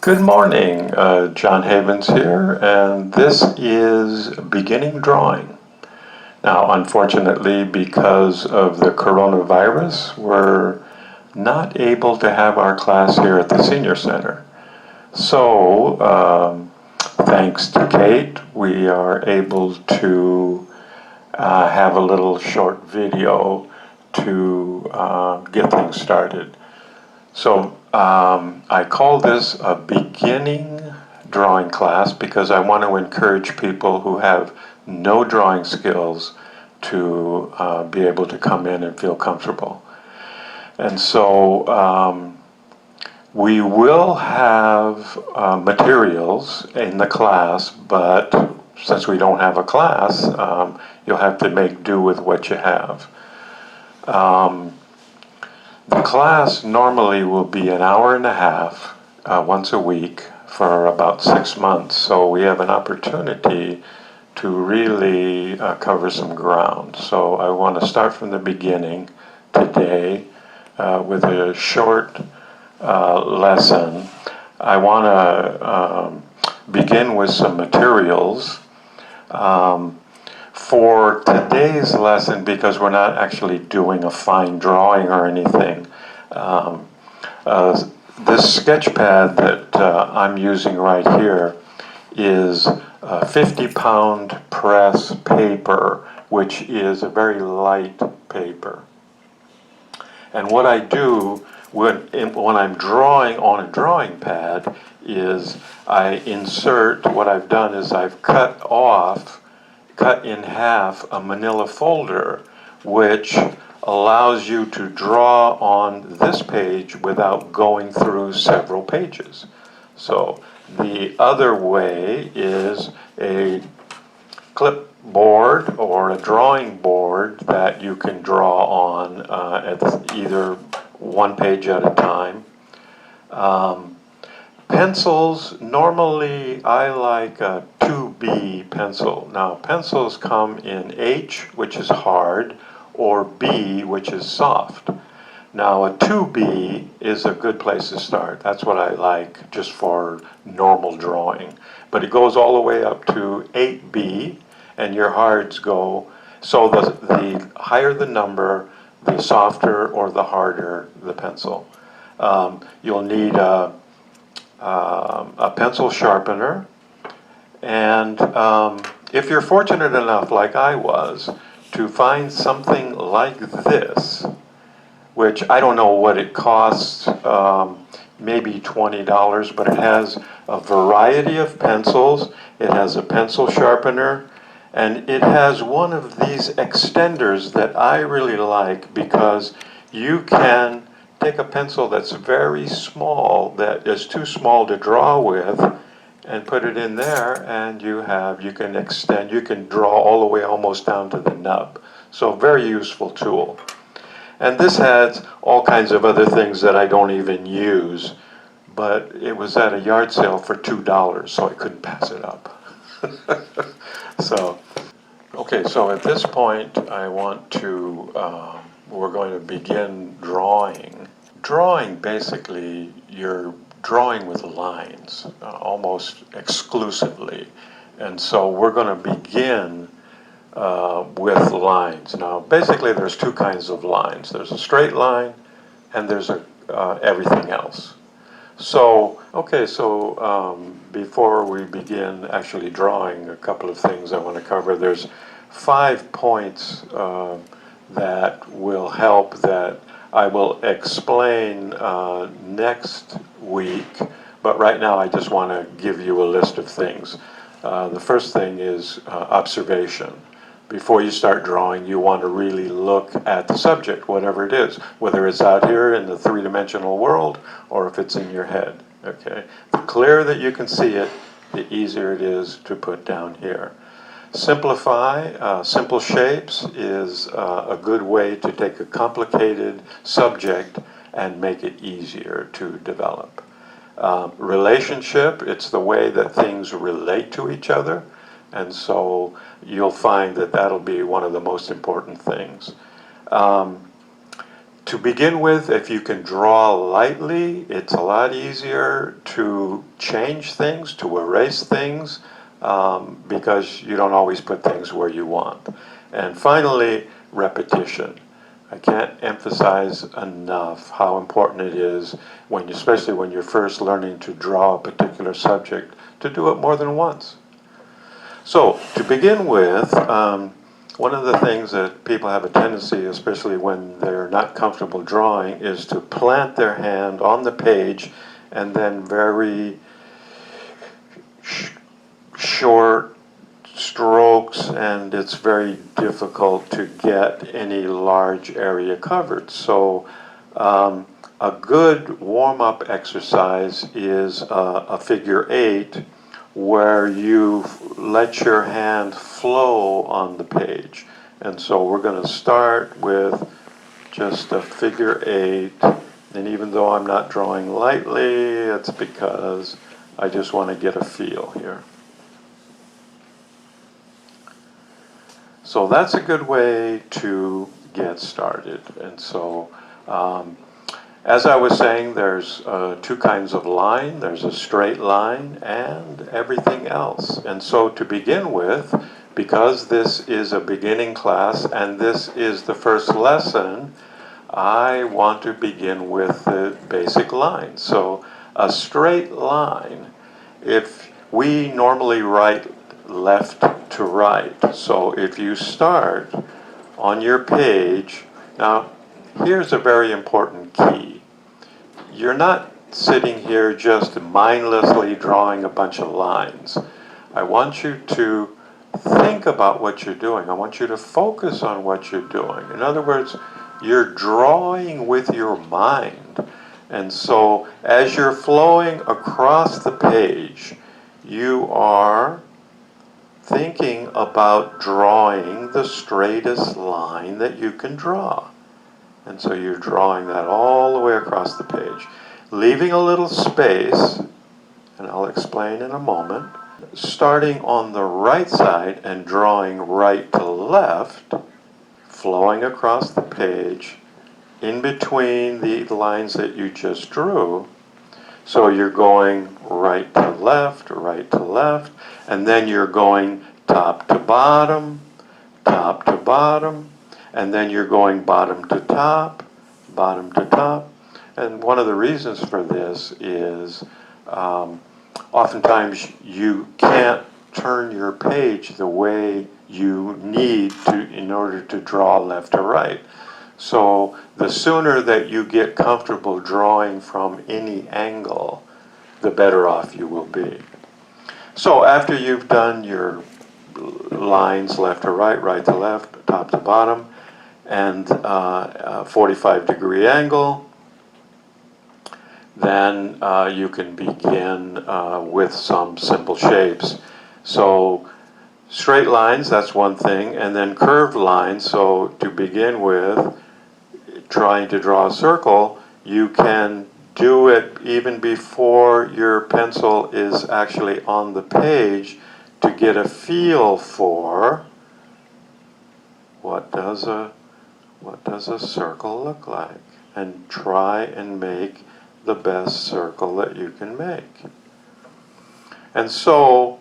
Good morning, John Havens here, and this is beginning drawing. Now, unfortunately, because of the coronavirus, we're not able to have our class here at the Senior Center. So, thanks to Kate, we are able to have a little short video to get things started. So I call this a beginning drawing class because I want to encourage people who have no drawing skills to be able to come in and feel comfortable. And so we will have materials in the class, but since we don't have a class, you'll have to make do with what you have. The class normally will be an hour and a half once a week for about 6 months, so we have an opportunity to really cover some ground. So I want to start from the beginning today with a short lesson. I want to begin with some materials. For today's lesson, because we're not actually doing a fine drawing or anything, this sketch pad that I'm using right here is 50-pound press paper, which is a very light paper. And what I do when I'm drawing on a drawing pad is I insert, what I've done is I've cut in half a manila folder, which allows you to draw on this page without going through several pages. So the other way is a clipboard or a drawing board that you can draw on at either one page at a time. Pencils, normally I like a 2B pencil. Now pencils come in H, which is hard, or B, which is soft. Now a 2B is a good place to start. That's what I like just for normal drawing. But it goes all the way up to 8B, and your hards go, so the higher the number, the softer or the harder the pencil. You'll need a pencil sharpener, and if you're fortunate enough, like I was, to find something like this, which I don't know what it costs, maybe $20, but it has a variety of pencils, it has a pencil sharpener, and it has one of these extenders that I really like because you can take a pencil that's very small, that is too small to draw with, and put it in there, and you can extend, you can draw all the way almost down to the nub. So very useful tool. And this has all kinds of other things that I don't even use, but it was at a yard sale for $2, so I couldn't pass it up. So, okay, so at this point I want to, we're going to begin drawing. Drawing, basically, you're drawing with lines almost exclusively. And so we're going to begin with lines. Now, basically, there's two kinds of lines. There's a straight line, and there's everything else. So, okay, so before we begin actually drawing, a couple of things I want to cover. There's 5 points that will help that I will explain next week, but right now I just want to give you a list of things. The first thing is observation. Before you start drawing, you want to really look at the subject, whatever it is, whether it's out here in the three-dimensional world or if it's in your head. Okay? The clearer that you can see it, the easier it is to put down here. Simplify, simple shapes is a good way to take a complicated subject and make it easier to develop. Relationship, it's the way that things relate to each other, and so you'll find that that'll be one of the most important things. To begin with, if you can draw lightly, it's a lot easier to change things, to erase things, because you don't always put things where you want. And finally, repetition. I can't emphasize enough how important it is, especially when you're first learning to draw a particular subject, to do it more than once. So, to begin with, one of the things that people have a tendency, especially when they're not comfortable drawing, is to plant their hand on the page and then very short strokes, and it's very difficult to get any large area covered. So a good warm-up exercise is a figure 8, where you let your hand flow on the page. And so we're going to start with just a figure 8, and even though I'm not drawing lightly, it's because I just want to get a feel here. So that's a good way to get started. And so as I was saying, there's two kinds of line. There's a straight line and everything else. And so to begin with, because this is a beginning class and this is the first lesson, I want to begin with the basic line. So a straight line, if we normally write left to right. So if you start on your page, now here's a very important key. You're not sitting here just mindlessly drawing a bunch of lines. I want you to think about what you're doing. I want you to focus on what you're doing. In other words, you're drawing with your mind. And so as you're flowing across the page, you are thinking about drawing the straightest line that you can draw. And so you're drawing that all the way across the page, leaving a little space, and I'll explain in a moment, starting on the right side and drawing right to left, flowing across the page, in between the lines that you just drew. So you're going right to left, and then you're going top to bottom, and then you're going bottom to top. And one of the reasons for this is oftentimes you can't turn your page the way you need to in order to draw left to right. So the sooner that you get comfortable drawing from any angle, the better off you will be. So after you've done your lines left to right, right to left, top to bottom, and 45-degree angle, then you can begin with some simple shapes. So straight lines, that's one thing, and then curved lines. So to begin with, trying to draw a circle, you can do it even before your pencil is actually on the page to get a feel for what does a circle look like, and try and make the best circle that you can make. And so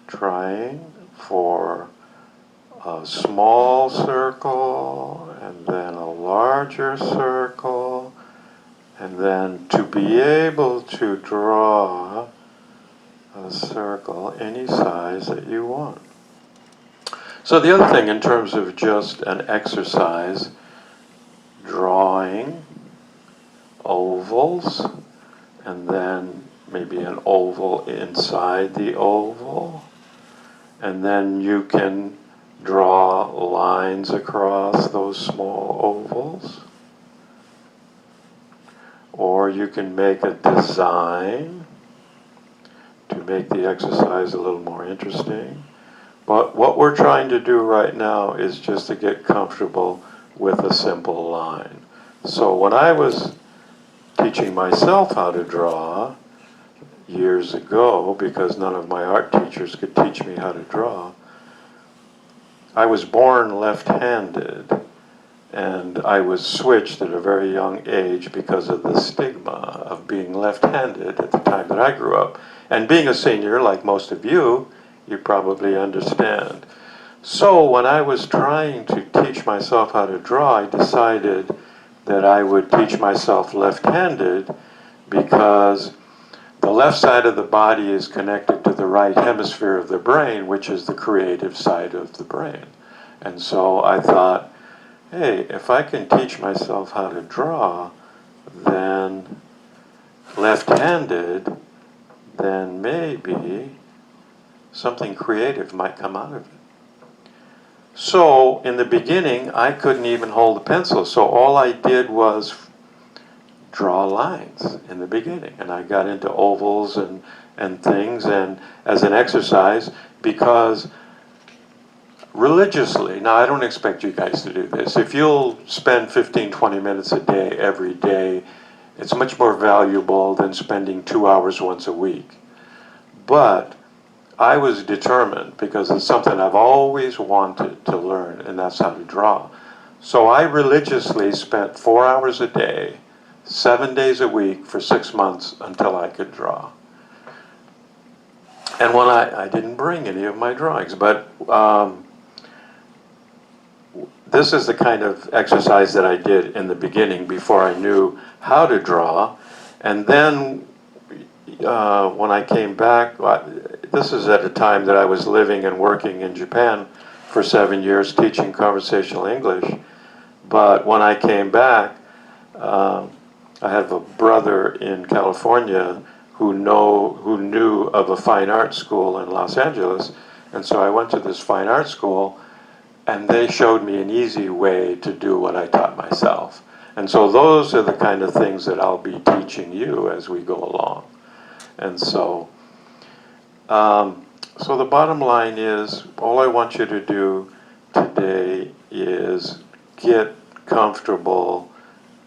trying for a small circle, and then a larger circle, and then to be able to draw a circle any size that you want. So the other thing in terms of just an exercise, drawing ovals, and then maybe an oval inside the oval, and then you can draw lines across those small ovals, or you can make a design to make the exercise a little more interesting. But what we're trying to do right now is just to get comfortable with a simple line. So when I was teaching myself how to draw years ago, because none of my art teachers could teach me how to draw, I was born left-handed, and I was switched at a very young age because of the stigma of being left-handed at the time that I grew up. And being a senior, like most of you, you probably understand. So when I was trying to teach myself how to draw, I decided that I would teach myself left-handed because the left side of the body is connected to the right hemisphere of the brain, which is the creative side of the brain. And so I thought, hey, if I can teach myself how to draw, then left-handed, then maybe something creative might come out of it. So in the beginning, I couldn't even hold a pencil, so all I did was draw lines in the beginning, and I got into ovals and things, and as an exercise, because religiously, now I don't expect you guys to do this, if you'll spend 15-20 minutes a day every day, it's much more valuable than spending 2 hours once a week. But I was determined, because it's something I've always wanted to learn, and that's how to draw. So I religiously spent 4 hours a day, 7 days a week for 6 months until I could draw. And when I didn't bring any of my drawings, but this is the kind of exercise that I did in the beginning before I knew how to draw. And then when I came back, this is at a time that I was living and working in Japan for 7 years teaching conversational English. But when I came back, I have a brother in California who knew of a fine art school in Los Angeles, and so I went to this fine art school, and they showed me an easy way to do what I taught myself. And so those are the kind of things that I'll be teaching you as we go along. And so, so the bottom line is, all I want you to do today is get comfortable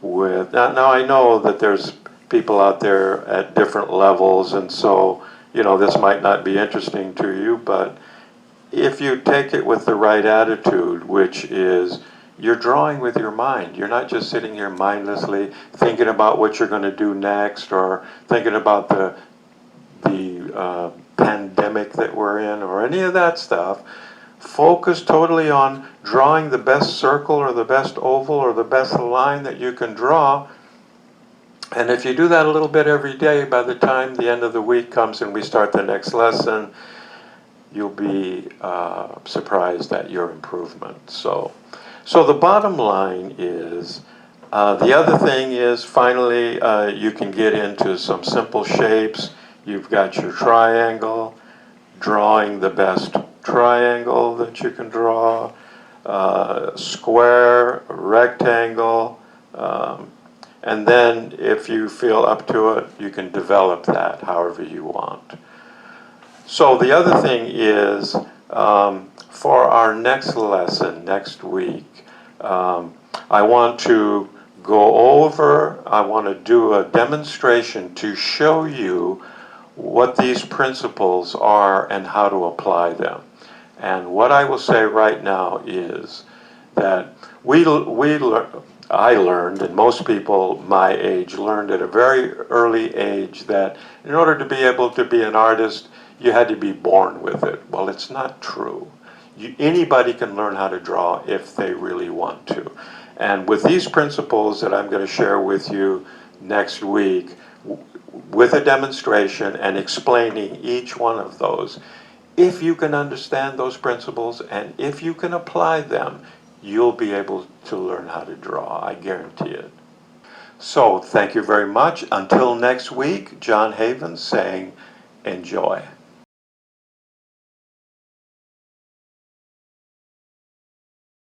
with, now I know that there's people out there at different levels, and so, you know, this might not be interesting to you, but if you take it with the right attitude, which is you're drawing with your mind. You're not just sitting here mindlessly thinking about what you're going to do next, or thinking about the pandemic that we're in, or any of that stuff. Focus totally on drawing the best circle or the best oval or the best line that you can draw. And if you do that a little bit every day, by the time the end of the week comes and we start the next lesson, you'll be surprised at your improvement. So the bottom line is, the other thing is, finally, you can get into some simple shapes. You've got your triangle, drawing the best triangle that you can draw, square, rectangle, and then if you feel up to it, you can develop that however you want. So the other thing is, for our next lesson next week, I want to I want to do a demonstration to show you what these principles are and how to apply them. And what I will say right now is that I learned, and most people my age learned at a very early age, that in order to be able to be an artist, you had to be born with it. Well, it's not true. Anybody can learn how to draw if they really want to. And with these principles that I'm going to share with you next week, with a demonstration and explaining each one of those, if you can understand those principles and if you can apply them, you'll be able to learn how to draw. I guarantee it. So thank you very much. Until next week, John Havens saying, enjoy.